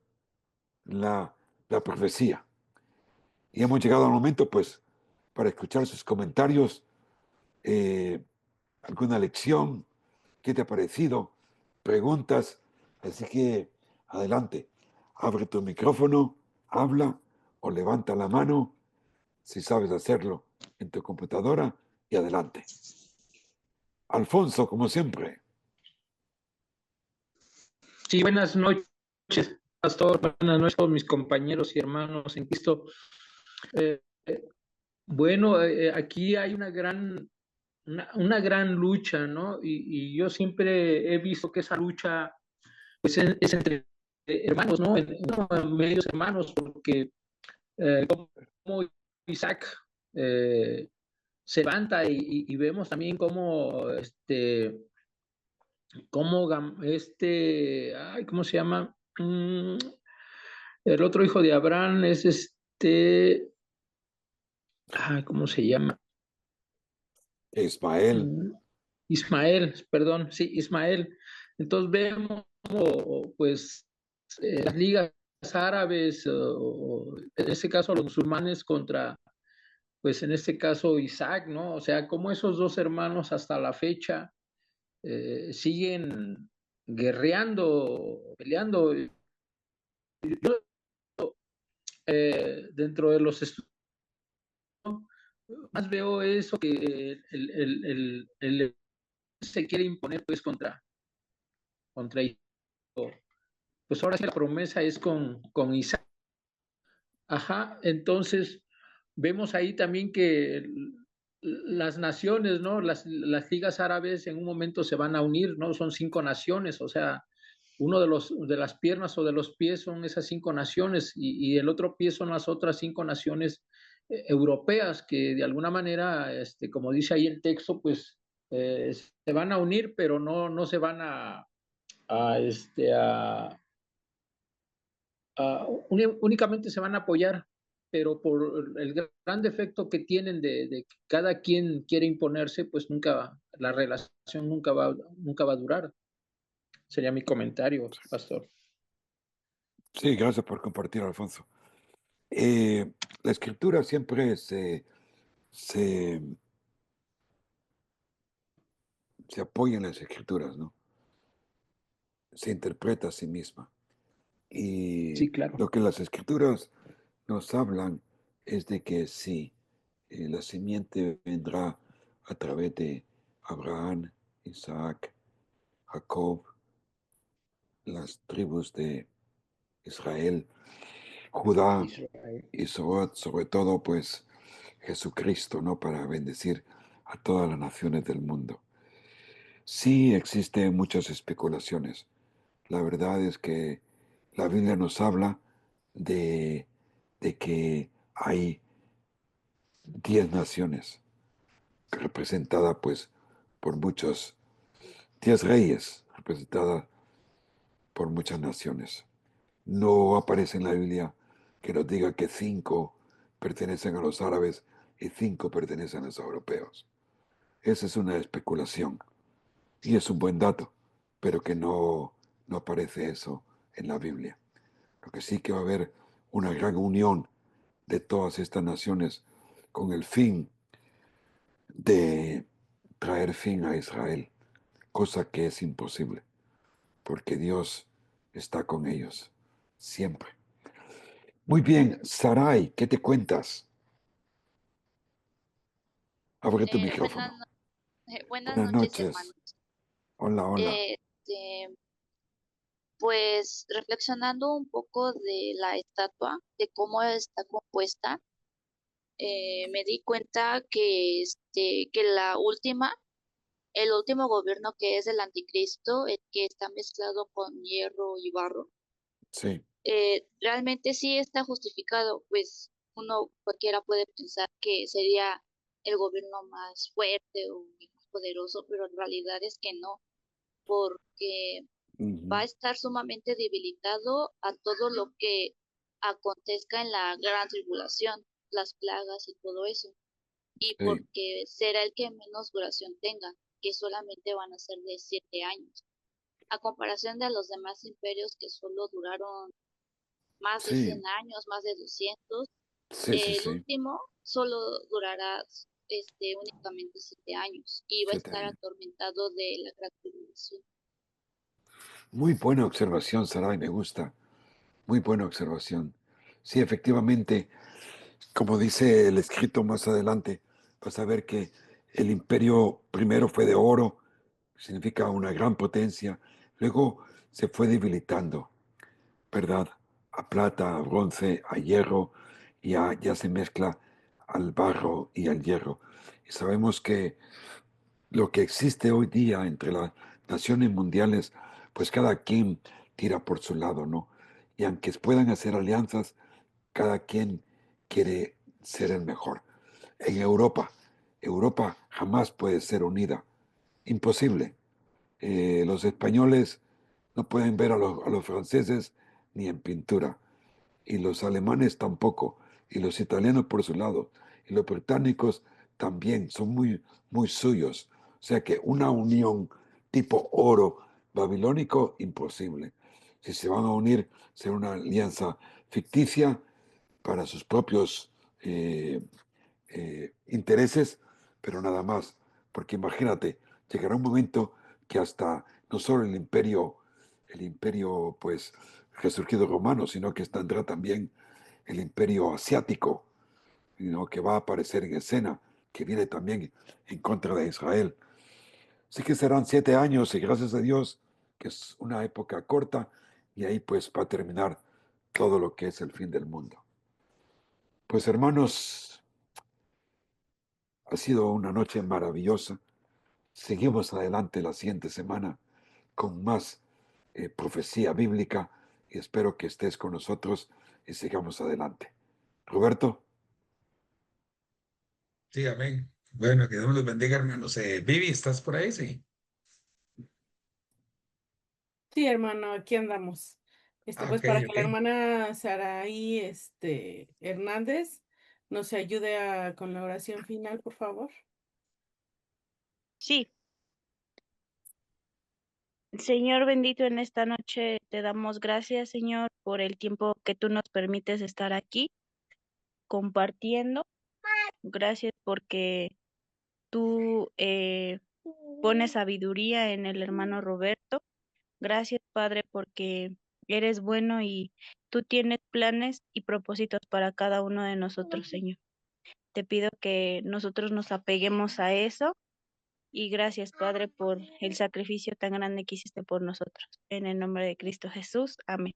la profecía. Y hemos llegado al momento, pues, para escuchar sus comentarios, alguna lección, qué te ha parecido, preguntas. Así que, adelante, abre tu micrófono, habla o levanta la mano, si sabes hacerlo, en tu computadora y adelante. Alfonso, como siempre. Sí, buenas noches, pastor. Buenas noches a todos mis compañeros y hermanos en Cristo. Eh, bueno, aquí hay una gran lucha, ¿no? Y yo siempre he visto que esa lucha pues, es entre hermanos, ¿no? Medios hermanos, porque como Isaac se levanta y vemos también cómo ay, ¿cómo se llama? El otro hijo de Abraham es ¿cómo se llama? Ismael. Ismael, perdón, sí, Ismael. Entonces vemos, pues, las ligas árabes, o en este caso los musulmanes contra, pues en este caso Isaac, ¿no? O sea, como esos dos hermanos hasta la fecha siguen guerreando, peleando. Dentro de los estudios, más veo eso que el se quiere imponer pues contra pues ahora sí la promesa es con Isaac. Ajá, entonces vemos ahí también que las naciones, ¿no? Las ligas árabes en un momento se van a unir, ¿no? Son 5 naciones, o sea, uno de las piernas o de los pies son esas 5 naciones y el otro pie son las otras 5 naciones europeas que de alguna manera, como dice ahí el texto, pues se van a unir, pero no se van a, este, únicamente se van a apoyar, pero por el gran defecto que tienen de que cada quien quiere imponerse, pues la relación nunca va a durar. Sería mi comentario, pastor. Sí, gracias por compartir, Alfonso. La escritura siempre se apoya en las escrituras, ¿no? Se interpreta a sí misma. Y Sí, claro. lo que las escrituras nos hablan es de que sí, la simiente vendrá a través de Abraham, Isaac, Jacob, las tribus de Israel, Judá Israel. y sobre todo pues Jesucristo, ¿no? Para bendecir a todas las naciones del mundo. Sí existen muchas especulaciones. La verdad es que la Biblia nos habla de que hay 10 naciones representadas pues por muchos, 10 reyes representadas por muchas naciones. No aparece en la Biblia que nos diga que 5 pertenecen a los árabes y 5 pertenecen a los europeos. Esa es una especulación y es un buen dato, pero que no aparece eso en la Biblia. Lo que sí que va a haber una gran unión de todas estas naciones con el fin de traer fin a Israel, cosa que es imposible, porque Dios está con ellos siempre. Muy bien, Sarai, ¿qué te cuentas? Abre tu micrófono. Buenas Buenas noches, noches. hermanos. Hola, hola. Pues reflexionando un poco de la estatua, de cómo está compuesta, me di cuenta que el último gobierno que es el anticristo, el que está mezclado con hierro y barro, Sí, realmente sí está justificado, pues uno cualquiera puede pensar que sería el gobierno más fuerte o más poderoso, pero en realidad es que no, porque va a estar sumamente debilitado a todo lo que acontezca en la gran tribulación, las plagas y todo eso, y sí, porque será el que menos duración tenga, que solamente van a ser de 7 años, a comparación de los demás imperios que solo duraron más de sí, 100 años, más de 200. sí, sí, El sí. último solo durará únicamente 7 años y va a 7 estar años. atormentado de la gran tribulación. Muy buena observación, Sarai, me gusta. Muy buena observación. Sí, efectivamente, como dice el escrito más adelante, vas a ver que el imperio primero fue de oro, significa una gran potencia, luego se fue debilitando, ¿verdad? A plata, a bronce, a hierro, y ya se mezcla al barro y al hierro. Y sabemos que lo que existe hoy día entre las naciones mundiales, pues cada quien tira por su lado, ¿no? Y aunque puedan hacer alianzas, cada quien quiere ser el mejor. En Europa jamás puede ser unida. Imposible. Los españoles no pueden ver a los franceses ni en pintura, y los alemanes tampoco, y los italianos por su lado, y los británicos también son muy suyos. O sea que una unión tipo oro babilónico, imposible. Si se van a unir, será una alianza ficticia para sus propios intereses, pero nada más. Porque imagínate, llegará un momento que hasta no solo el imperio pues resurgido romano, sino que tendrá también el imperio asiático, ¿no? Que va a aparecer en escena, que viene también en contra de Israel. Así que serán 7 años y gracias a Dios que es una época corta y ahí pues va a terminar todo lo que es el fin del mundo. Pues hermanos, ha sido una noche maravillosa. Seguimos adelante la siguiente semana con más profecía bíblica y espero que estés con nosotros y sigamos adelante. Roberto, Sí, amén. Bueno, que Dios los bendiga, hermanos. Vivi, ¿estás por ahí? Sí. Sí, hermano, aquí andamos. Ah, Pues ok, para que ok. la hermana Saraí, Hernández nos ayude con la oración final, por favor. Sí, Señor bendito, en esta noche te damos gracias, Señor, por el tiempo que tú nos permites estar aquí compartiendo. Gracias porque tú pones sabiduría en el hermano Roberto. Gracias, Padre, porque eres bueno y tú tienes planes y propósitos para cada uno de nosotros, Señor. Te pido que nosotros nos apeguemos a eso y gracias, Padre, por el sacrificio tan grande que hiciste por nosotros. En el nombre de Cristo Jesús. Amén.